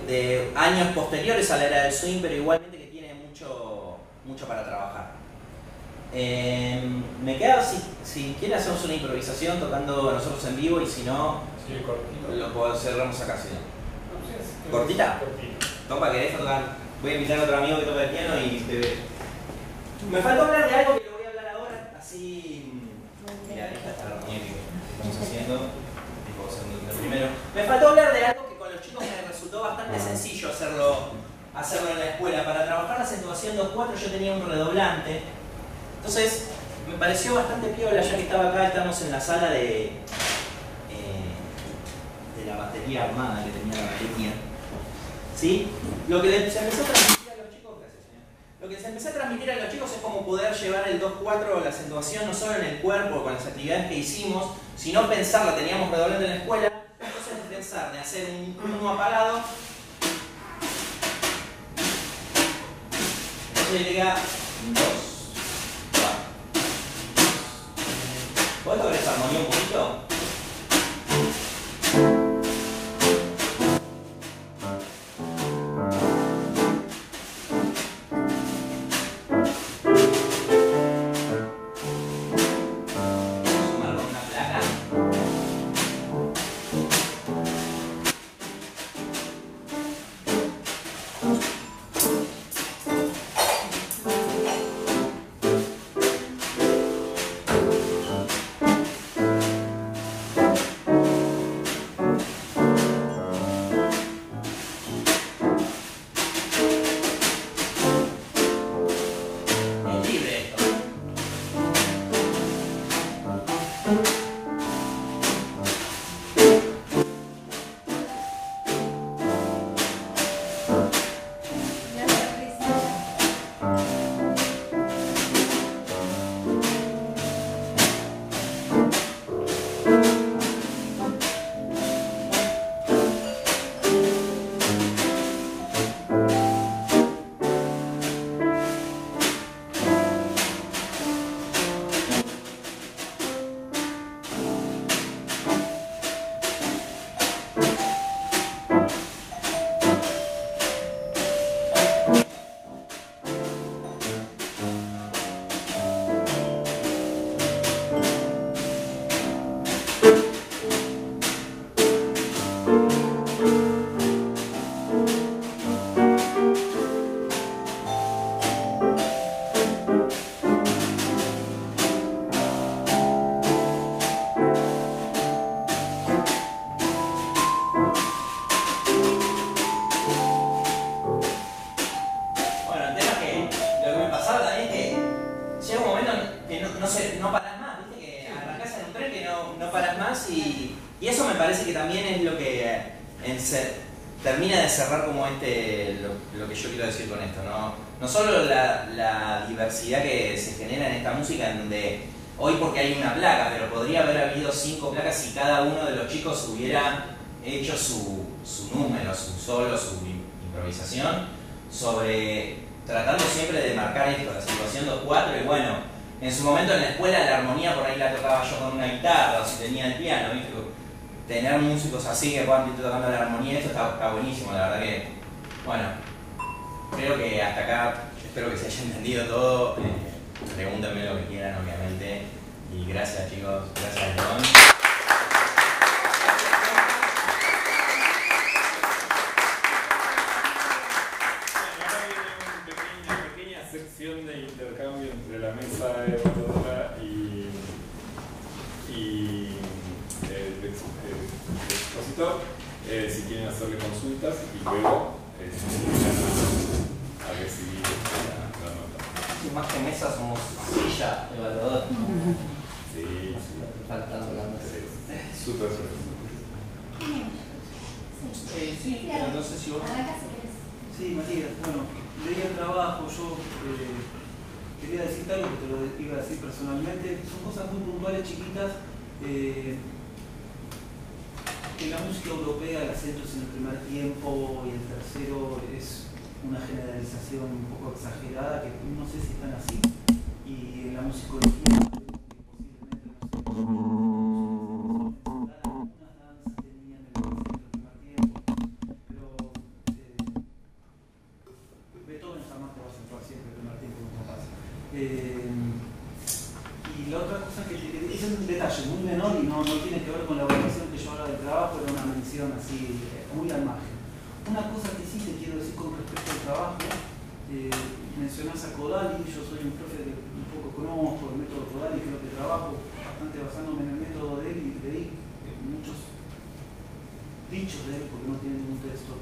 De años posteriores a la era del swing, pero igualmente que tiene mucho para trabajar. Me queda, si quiere hacemos una improvisación tocando nosotros en vivo, y si no, Sí, cortito. lo cerramos acá, si no. ¿Cortita? Topa, ¿querés tocar? Voy a invitar a otro amigo que toca el piano y me faltó hablar de algo que lo voy a hablar ahora, así... Mira, esta está la armonía que estamos haciendo. Primero, me faltó hablar de algo que con los chicos me resultó bastante sencillo hacerlo en la escuela. Para trabajar la acentuación 2-4 yo tenía un redoblante. Entonces me pareció bastante piola, ya que estaba acá, estamos en la sala de la batería armada que tenía la batería. ¿Sí? Lo que se empezó a transmitir a los chicos, gracias señor. Lo que se empezó a transmitir a los chicos es cómo poder llevar el 2-4, la acentuación, no solo en el cuerpo con las actividades que hicimos, sino pensarla, teníamos redoblante en la escuela. Entonces pensar de hacer un 1 apagado, entonces llega 2, 4. ¿Podés tocar esa armonía un poquito? eso me parece que también es lo que termina de cerrar como lo que yo quiero decir con esto, ¿no? No solo la diversidad que se genera en esta música, en donde hoy porque hay una placa, pero podría haber habido 5 placas si cada uno de los chicos hubiera hecho su número, su solo, su improvisación, tratando siempre de marcar esto, la situación 2/4, y bueno, en su momento en la escuela la armonía por ahí la tocaba yo con una guitarra, o si tenía el piano, ¿viste? Tener músicos así que puedan ir tocando la armonía, esto está buenísimo, la verdad que, bueno, creo que hasta acá, espero que se haya entendido todo, pregúntenme lo que quieran, obviamente, y gracias chicos, gracias León. Sección de intercambio entre la mesa evaluadora y el expositor, si quieren hacerle consultas y luego a recibir la nota. Sí, más que mesa somos silla evaluadora. Sí, faltando la mesa. Súper. Sí, no sé si vos... Sí, Matías, bueno, leí el trabajo, yo quería decirte algo que te lo iba a decir personalmente, son cosas muy puntuales, chiquitas, que la música europea, el acento es en el primer tiempo y el tercero es una generalización un poco exagerada, que no sé si están así, y en la musicología y la otra cosa que es un detalle muy menor y no tiene que ver con la evaluación que yo hablo del trabajo, era una mención así muy al margen. Una cosa que sí te quiero decir con respecto al trabajo, mencionás a Kodali, yo soy un profe que un poco conozco el método Kodali, creo que trabajo bastante basándome en el método de él y leí muchos dichos de él porque no tiene ningún texto.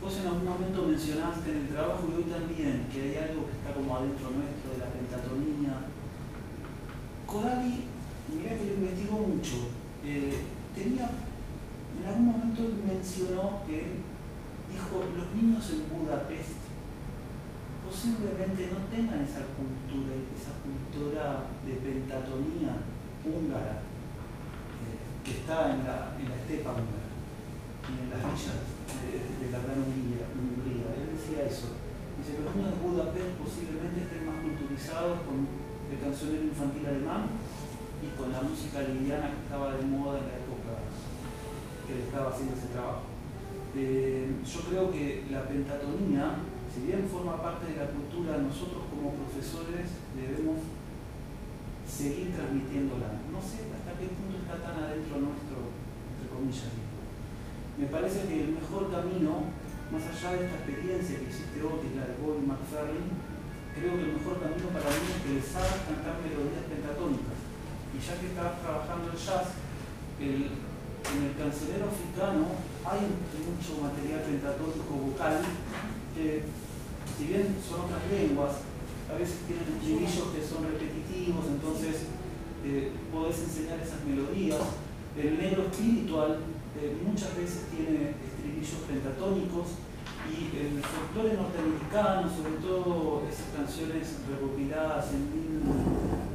Vos en algún momento mencionaste en el trabajo y hoy también que hay algo que está como adentro nuestro de la pentatonía. Kodali, mirá que lo investigó mucho, en algún momento mencionó que dijo, los niños en Budapest posiblemente no tengan esa cultura de pentatonía húngara que está en la estepa húngara y en las villas de la gran Hungría. Él decía eso. Dice que los niños de Budapest posiblemente estén más culturizados con el cancionero infantil alemán y con la música liviana que estaba de moda en la época que él estaba haciendo ese trabajo. Yo creo que la pentatonía, si bien forma parte de la cultura, nosotros como profesores debemos seguir transmitiéndola. No sé hasta qué punto está tan adentro nuestro, entre comillas. Me parece que el mejor camino, más allá de esta experiencia que hiciste vos, que es la de Bobby McFerrin, creo que el mejor camino para mí es que les hagas cantar melodías pentatónicas. Y ya que estás trabajando el jazz, en el cancionero africano hay mucho material pentatónico vocal que, si bien son otras lenguas, a veces tienen estribillos que son repetitivos, entonces podés enseñar esas melodías. El negro espiritual muchas veces tiene estribillos pentatónicos y el folclore norteamericano, sobre todo esas canciones recopiladas en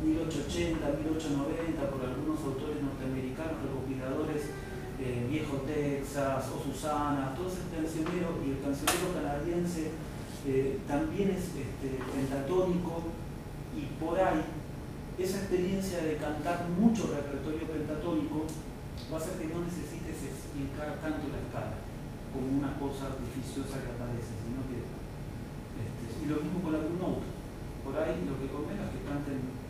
1880, 1890 por algunos autores norteamericanos, recopiladores, Viejo Texas o Susana, todo ese cancionero, y el cancionero canadiense también es pentatónico, y por ahí esa experiencia de cantar mucho repertorio pentatónico va a hacer que no necesites explicar tanto la escala como una cosa artificiosa que aparece, sino que y lo mismo con la blue note. Por ahí lo que convenga es que canten.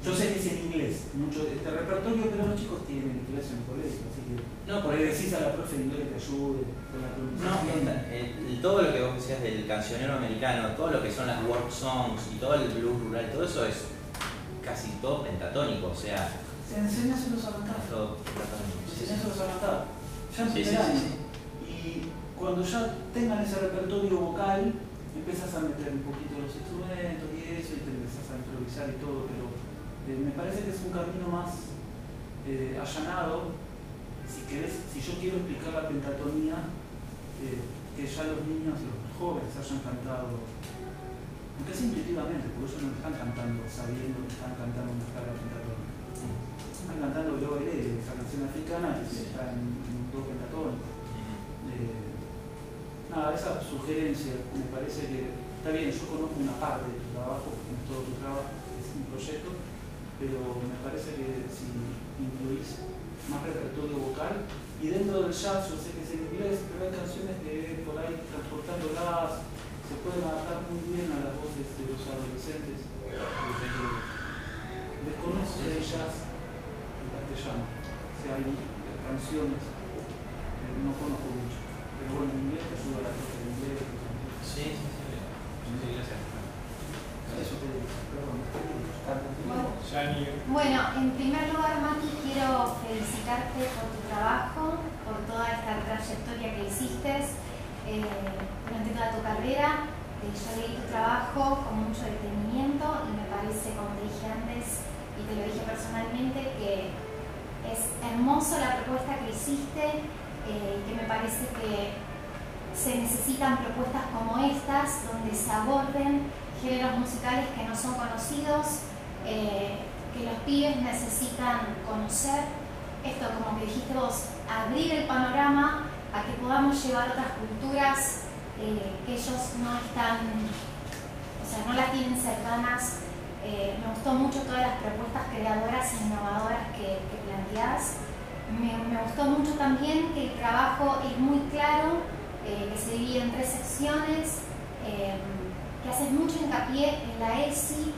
Yo sé que es en inglés, mucho este repertorio, pero los chicos tienen inglés en el colegio, así que no, por ahí decís a la profe en inglés que te ayude con la pronunciación. No, todo lo que vos decías del cancionero americano, todo lo que son las work songs y todo el blues rural, todo eso es casi todo pentatónico, o sea. Enseñáselos a cantar. Todo pentatónico. Enseñáselos a cantar. Ya en Sí, primer año. sí. Y cuando ya tengan ese repertorio vocal, empiezas a meter un poquito los instrumentos y eso, y te empezás a improvisar y todo, pero me parece que es un camino más allanado quiero explicar la pentatonía, que ya los niños, los jóvenes hayan cantado, aunque es intuitivamente, porque ellos no están cantando sabiendo que están cantando una escala pentatónica. Están cantando Globo Heredia, esa canción africana que está en un do pentatónico. Nada, esa sugerencia me parece que está bien, yo conozco una parte de tu trabajo, porque no es todo tu trabajo, es un proyecto, pero me parece que si incluís más repertorio vocal, y dentro del jazz, yo sé que es en inglés, pero hay canciones que por ahí transportándolas se pueden adaptar muy bien a las voces de los adolescentes. Desconozco el jazz en castellano, o sea, hay canciones que no conozco mucho, pero bueno, en inglés te ayuda a la cosa de inglés. Sí, gracias. Eso te digo, perdón. Bueno, en primer lugar, Mati, quiero felicitarte por tu trabajo, por toda esta trayectoria que hiciste durante toda tu carrera. Yo leí tu trabajo con mucho detenimiento y me parece, como te dije antes, y te lo dije personalmente, que es hermoso la propuesta que hiciste, que me parece que se necesitan propuestas como estas, donde se aborden géneros musicales que no son conocidos, que los pibes necesitan conocer. Esto, como que dijiste vos, abrir el panorama a que podamos llevar otras culturas que ellos no están, o sea, no las tienen cercanas. Me gustó mucho todas las propuestas creadoras e innovadoras que planteás. Me gustó mucho también que el trabajo es muy claro, que se divide en 3 secciones, que haces mucho hincapié en la ESI,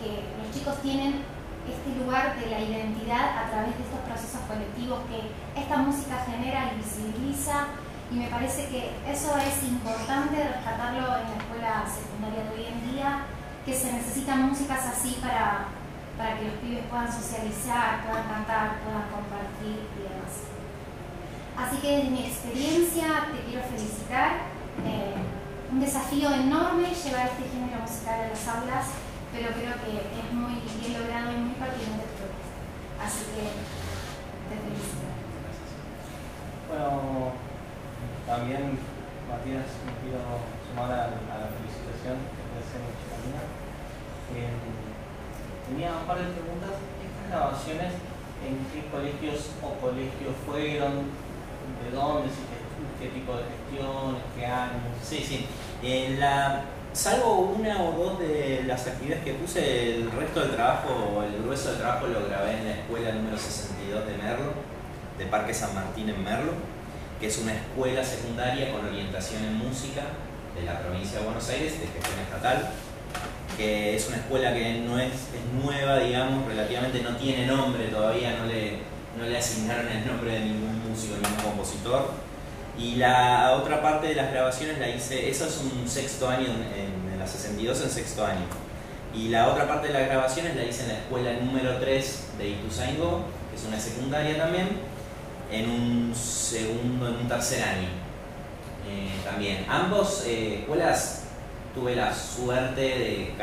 que los chicos tienen este lugar de la identidad a través de estos procesos colectivos que esta música genera y visibiliza, y me parece que eso es importante rescatarlo en la escuela secundaria de hoy en día, que se necesitan músicas así para que los pibes puedan socializar, puedan cantar, puedan compartir y demás. Así que desde mi experiencia te quiero felicitar. Un desafío enorme llevar este género musical a las aulas, pero creo que es muy bien logrado y muy pertinente tu propuesta. Así que te felicito. Bueno, también, Matías, me quiero sumar a la felicitación que te hace Chicanina. Tenía un par de preguntas. ¿Estas grabaciones en qué colegios fueron? ¿De dónde? ¿Qué tipo de gestiones? ¿Qué años? Sí. Salvo una o dos de las actividades que puse, el resto del trabajo, el grueso del trabajo lo grabé en la escuela número 62 de Merlo, de Parque San Martín en Merlo, que es una escuela secundaria con orientación en música de la provincia de Buenos Aires, de gestión estatal, que es una escuela que no es nueva, digamos, relativamente no tiene nombre todavía, no le asignaron el nombre de ningún músico, ningún compositor. Y la otra parte de las grabaciones la hice, eso es un sexto año, en la 62 en sexto año. Y la otra parte de las grabaciones la hice en la escuela número 3 de Ituzaingó, que es una secundaria también, en un tercer año. También, ambos escuelas tuve la suerte de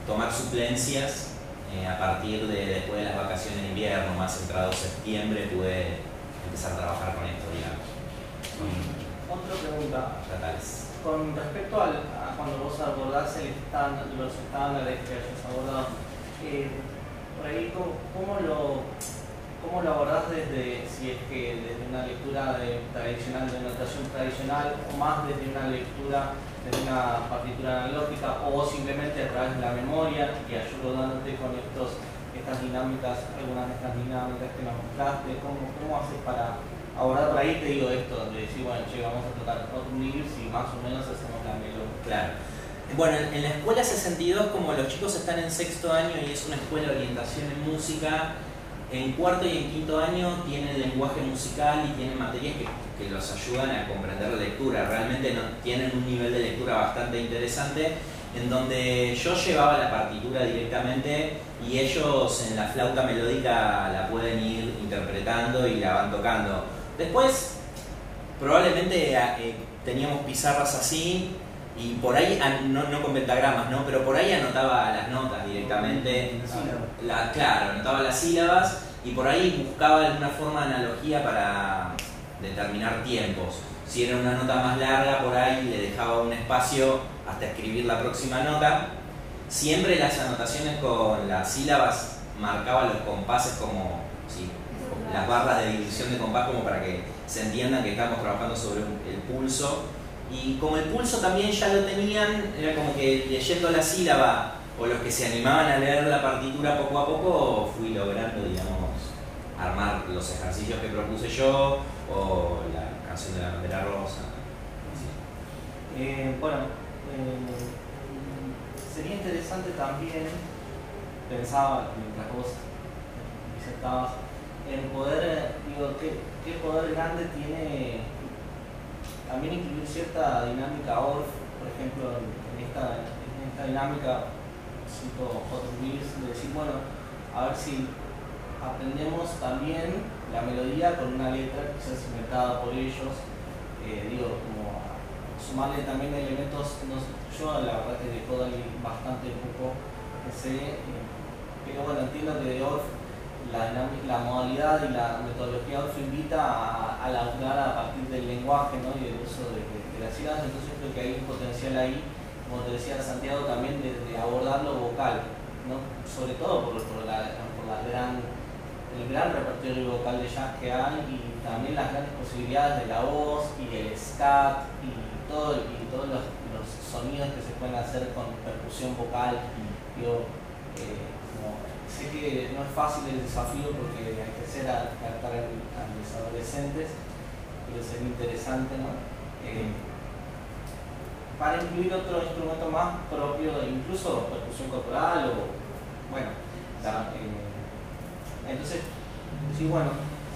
tomar suplencias a partir de después de las vacaciones de invierno, más entrado septiembre, pude empezar a trabajar con esto, digamos. Otra pregunta. Estatales. Con respecto a cuando vos abordás los estándares que hayas abordado, por ahí, ¿cómo lo abordás desde una lectura tradicional, de notación tradicional, o más desde una lectura, desde una partitura analógica, o simplemente a través de la memoria, que ayudándote con estas dinámicas, algunas de estas dinámicas que nos mostraste? ¿Cómo haces para abordar? Por ahí te digo esto, de decir, bueno, che, vamos a tocar otro libro y más o menos hacemos la melodía. Claro. Bueno, en la escuela 62, como los chicos están en sexto año y es una escuela de orientación en música, en cuarto y en quinto año tienen lenguaje musical y tienen materias que los ayudan a comprender la lectura. Realmente tienen un nivel de lectura bastante interesante, en donde yo llevaba la partitura directamente y ellos en la flauta melódica la pueden ir interpretando y la van tocando. Después, probablemente teníamos pizarras así, y por ahí, no con pentagramas, ¿no? Pero por ahí anotaba las notas directamente. Claro, anotaba las sílabas y por ahí buscaba alguna forma de analogía para determinar tiempos. Si era una nota más larga, por ahí le dejaba un espacio hasta escribir la próxima nota. Siempre las anotaciones con las sílabas marcaba los compases como, sí, las barras de división de compás, como para que se entiendan que estamos trabajando sobre el pulso. Y como el pulso también ya lo tenían, era como que leyendo la sílaba, o los que se animaban a leer la partitura poco a poco, fui logrando, digamos, armar los ejercicios que propuse yo, o la canción de la bandera rosa. Sería interesante también, pensaba mientras vos disertabas, en poder, qué poder grande tiene también incluir cierta dinámica ORF, por ejemplo, en esta dinámica, cito Hot Wheels, de decir, bueno, a ver si aprendemos también la melodía con una letra quizás inventada por ellos, como sumarle también elementos, yo la verdad que de Kodali bastante poco sé, pero bueno, entiendo que de ORF la modalidad y la metodología ORF invita a laburar a partir del lenguaje, ¿no? Y del uso de las sílabas, entonces creo que hay un potencial ahí, como te decía Santiago, también de abordar lo vocal, ¿no? Sobre todo por el gran repertorio vocal de jazz que hay, y también las grandes posibilidades de la voz y el scat y todos los sonidos que se pueden hacer con percusión vocal. Sé que no es fácil el desafío porque hay que hacer adaptar a los adolescentes, pero sería interesante, ¿no? Para incluir otro instrumento más propio, incluso percusión corporal entonces, sí, bueno,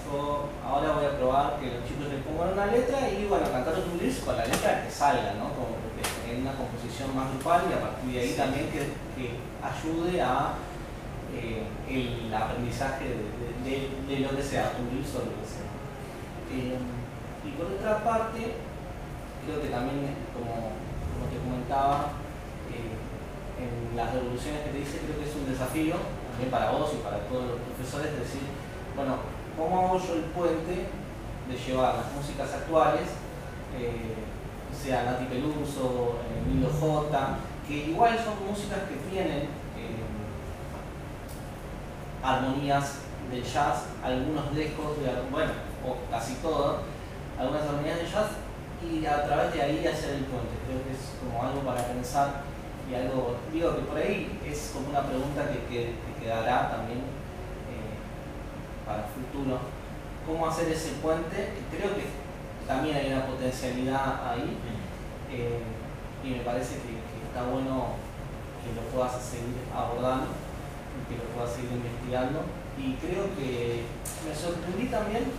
yo ahora voy a probar que los chicos le pongan una letra y bueno, cantar un lyrics con la letra que salga, ¿no? Como que en una composición más grupal, y a partir de ahí también que ayude a el aprendizaje de lo que sea, un lyrics o lo que sea. Y por otra parte, creo que también, como te comentaba, en las devoluciones que te hice, creo que es un desafío también para vos y para todos los profesores, decir, bueno, ¿cómo hago yo el puente de llevar las músicas actuales, sea Nati Peluso, Emilio J, que igual son músicas que tienen armonías del jazz, algunos lejos, o casi todas, algunas armonías de jazz, y a través de ahí hacer el puente? Creo que es como algo para pensar, y algo, digo que por ahí es como una pregunta que quedará también para el futuro, cómo hacer ese puente. Creo que también hay una potencialidad ahí, y me parece que está bueno que lo puedas seguir abordando y que lo puedas seguir investigando. Y creo que me sorprendí también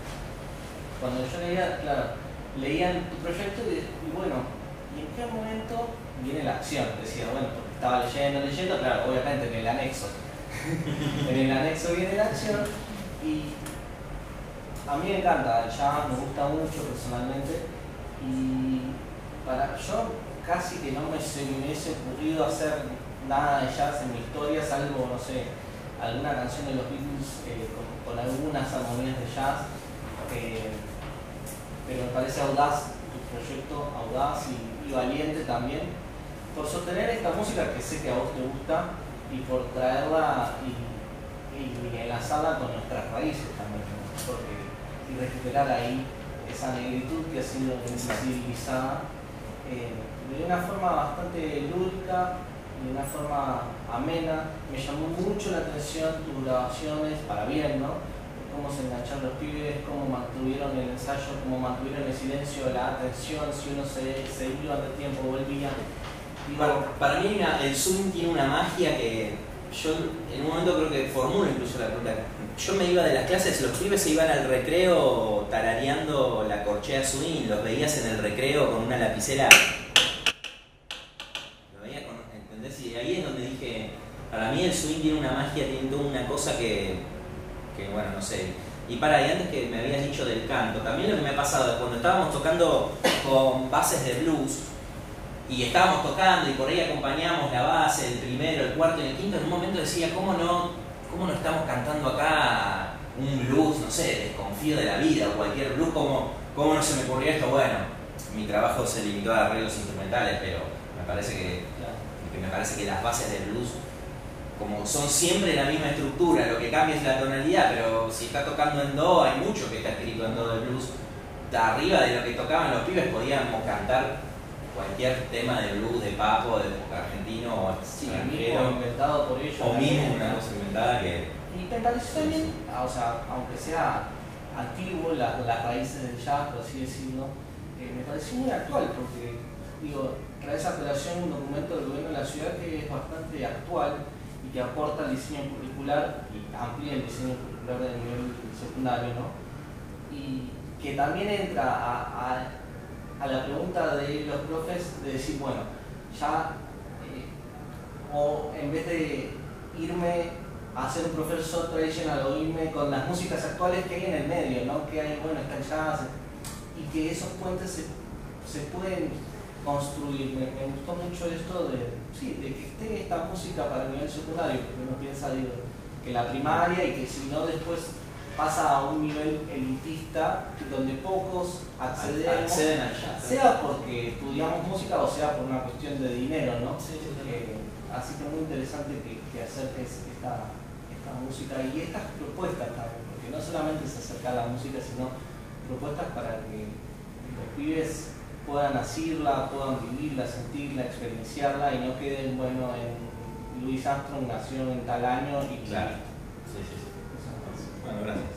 cuando yo leía tu proyecto y bueno, ¿y en qué momento viene la acción? Decía, bueno, porque estaba leyendo, claro, obviamente en el anexo. En el anexo viene la acción, y a mí me encanta el jazz, me gusta mucho personalmente, y yo casi que no se me hubiese ocurrido hacer nada de jazz en mi historia, salvo, no sé, alguna canción de los Beatles con algunas armonías de jazz, pero me parece audaz tu proyecto, audaz y valiente también, por sostener esta música que sé que a vos te gusta, y por traerla y enlazarla con nuestras raíces también, ¿no? Y recuperar ahí esa negritud que ha sido invisibilizada de una forma bastante lúdica, de una forma amena. Me llamó mucho la atención tus grabaciones, para bien, ¿no? Cómo se engancharon los pibes, cómo mantuvieron el ensayo, cómo mantuvieron el silencio, la atención, si uno se iba de tiempo, volvía. Para mí el swing tiene una magia que yo en un momento creo que formulo incluso la pregunta. Yo me iba de las clases, los pibes se iban al recreo tarareando la corchea swing, los veías en el recreo con una lapicera. Lo veía ¿entendés? Y ahí es donde dije, para mí el swing tiene una magia, tiene toda una cosa que bueno, no sé. Y y antes que me habías dicho del canto, también lo que me ha pasado es cuando estábamos tocando con bases de blues y estábamos tocando y por ahí acompañamos la base, el primero, el cuarto y el quinto, en un momento decía, ¿cómo no estamos cantando acá un blues, no sé, desconfío de la vida o cualquier blues, ¿cómo no se me ocurrió esto? Bueno, mi trabajo se limitó a arreglos instrumentales, pero me parece que las bases del blues, como son siempre la misma estructura, lo que cambia es la tonalidad, pero si está tocando en do, hay mucho que está escrito en do del blues. Arriba de lo que tocaban los pibes podíamos cantar cualquier tema de blues, de papo, de argentino o extranjero, inventado por ellos, o mismo una cosa inventada que... Y me pareció también, o sea, aunque sea antiguo, las raíces del jazz, por así decirlo, me pareció muy actual, porque, digo, trae esa apelación un documento del gobierno de la ciudad que es bastante actual y que aporta el diseño curricular y amplía el diseño curricular del nivel secundario, ¿no? Y que también entra a la pregunta de los profes de decir, bueno, ya, o en vez de irme a ser un profesor tradicional o irme con las músicas actuales que hay en el medio, ¿no? Que hay, bueno, está el jazz, y que esos puentes se pueden construir. Me gustó mucho esto de que esté esta música para el nivel secundario, porque uno piensa, digo, que la primaria y que si no después pasa a un nivel elitista donde pocos acceden al jazz, sea porque estudiamos música o sea por una cuestión de dinero, ¿no? Sí, así que muy interesante que acerques esta música y estas propuestas también, porque no solamente se acerca a la música, sino propuestas para que los pibes puedan asirla, puedan vivirla, sentirla, experienciarla y no queden, bueno, en Louis Armstrong nació en tal año y claro. Sí. Bueno, gracias.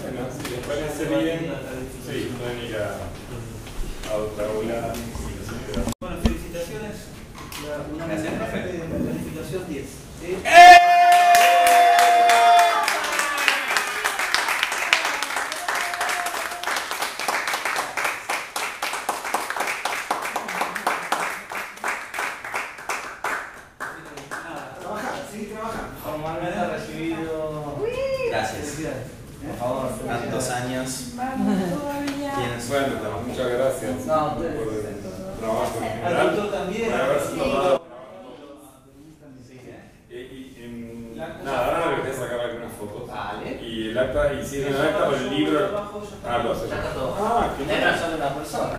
Bueno, si les parece bien, sí, pueden ir a otra aula. Bueno, felicitaciones. Una calificación 10. ¿Sí? formalmente recibido. Gracias. Por favor, Tantos años. Vamos todavía. Bueno, muchas gracias No, por el trabajo en Al general. doctor también. Por haberse Sí. tomado. Nada, ahora le voy a sacar algunas fotos. Vale. Y el acta, hicieron el acta por el libro. Ah, lo hace. Ya está todo. Ah, qué Era bueno. solo una persona.